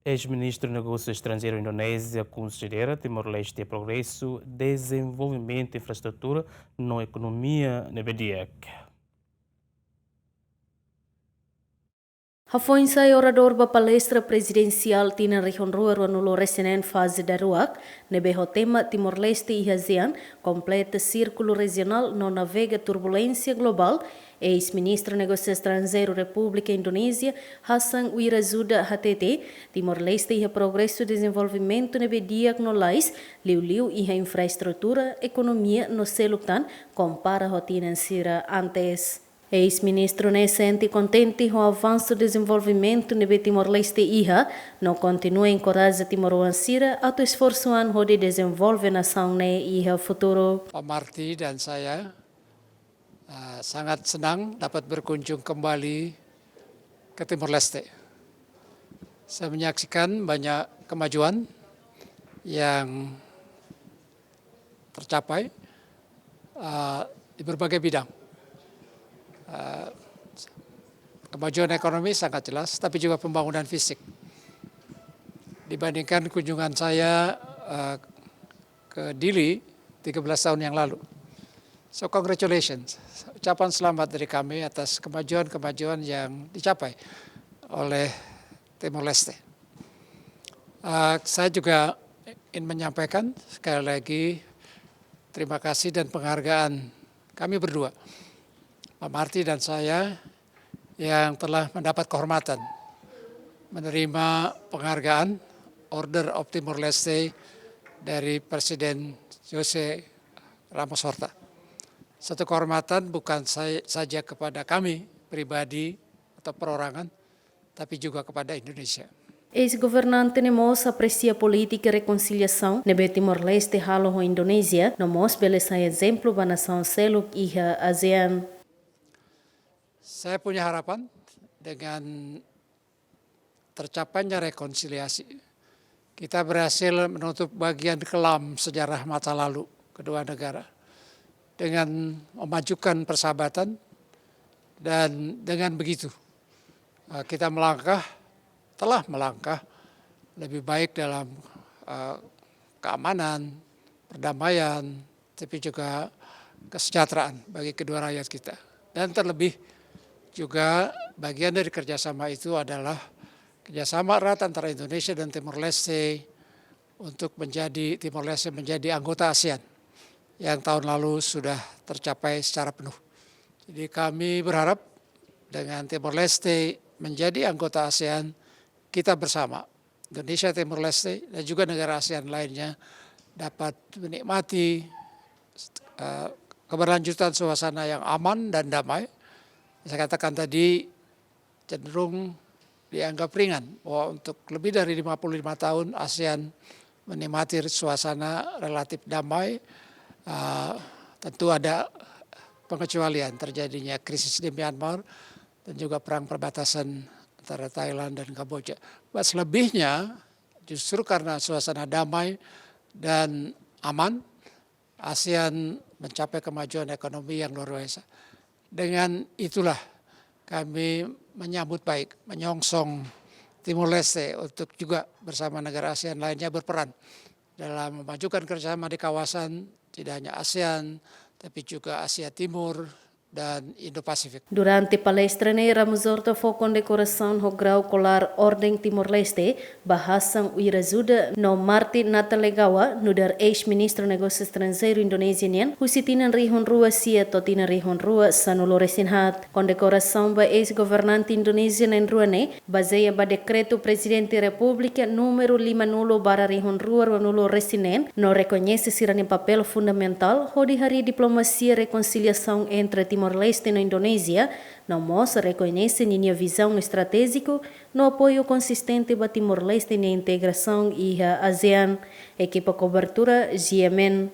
Ex-ministro de Negócios Estrangeiros Indonésia considera Timor-Leste progresso, desenvolvimento e infraestrutura na economia nebediak. Hafoinsai orador ba palestra presidencial tina região rua nulo resinen fase daruak, nebeho tema Timor-Leste e ASEAN, completa círculo regional não navega turbulência global, ex-ministro de Negócios Estrangeiros República Indonésia, Hassan Wirazuda HTT, Timor-Leste e progresso e desenvolvimento nebediak no lais, liu e infraestrutura, economia no seluktan, compara rotina sira antes. Ex-ministro ne sente contente com o avanço do desenvolvimento no Timor-Leste iha, não continua a encorajar Timor-Ansira atau esforço an de desenvolver nação ne iha futuro. Pak Marty dan saya sangat senang dapat berkunjung kembali ke Timor-Leste. Saya menyaksikan banyak kemajuan yang tercapai di berbagai bidang. Kemajuan ekonomi sangat jelas, tapi juga pembangunan fisik. Dibandingkan kunjungan saya ke Dili 13 tahun yang lalu. So congratulations, ucapan selamat dari kami atas kemajuan-kemajuan yang dicapai oleh Timor-Leste. Saya juga ingin menyampaikan sekali lagi terima kasih dan penghargaan kami berdua, Pak Marty dan saya, yang telah mendapat kehormatan menerima penghargaan Order of Timor-Leste dari Presiden Jose Ramos Horta. Satu kehormatan bukan saja kepada kami pribadi atau perorangan, tapi juga kepada Indonesia. Ex-governante Nemos aprecia política e reconciliação nebe Timor-Leste halo ho Indonésia, nomos beleza exemplo ba nação seluk iha ASEAN. Saya punya harapan dengan tercapainya rekonsiliasi, kita berhasil menutup bagian kelam sejarah masa lalu kedua negara dengan memajukan persahabatan, dan dengan begitu kita telah melangkah lebih baik dalam keamanan, perdamaian, tapi juga kesejahteraan bagi kedua rakyat kita. Dan terlebih juga bagian dari kerjasama itu adalah kerjasama erat antara Indonesia dan Timor-Leste untuk Timor-Leste menjadi anggota ASEAN yang tahun lalu sudah tercapai secara penuh. Jadi kami berharap dengan Timor-Leste menjadi anggota ASEAN, kita bersama Indonesia, Timor-Leste dan juga negara ASEAN lainnya dapat menikmati keberlanjutan suasana yang aman dan damai. Saya katakan tadi cenderung dianggap ringan bahwa untuk lebih dari 55 tahun ASEAN menikmati suasana relatif damai. Tentu ada pengecualian terjadinya krisis di Myanmar dan juga perang perbatasan antara Thailand dan Kamboja. Selebihnya justru karena suasana damai dan aman, ASEAN mencapai kemajuan ekonomi yang luar biasa. Dengan itulah kami menyambut baik, menyongsong Timor-Leste untuk juga bersama negara ASEAN lainnya berperan dalam memajukan kerjasama di kawasan, tidak hanya ASEAN, tapi juga Asia Timur dan Indo-Pasifik. Durante palestra ne Ramos Horta foi condecoração ho grau colar Ordem Timor-Leste, bahasan Wirazuda no Marty Natalegawa, nudar ex-ministro negócio estrangeiro indonesian, husitinan rihon rua sia totina rihon rua sanulo resinhat. Condecoração ba ex-governante indonesian en ruane, baseia ba decreto Presidente República número 50/rihon rua nulo resinen, no reconhece sirane papel fundamental ho di hari diplomacia reconciliação entre Timor-Leste na Indonésia, não mostra reconhece minha visão estratégica no apoio consistente para Timor-Leste na integração e a ASEAN, equipa cobertura GMN.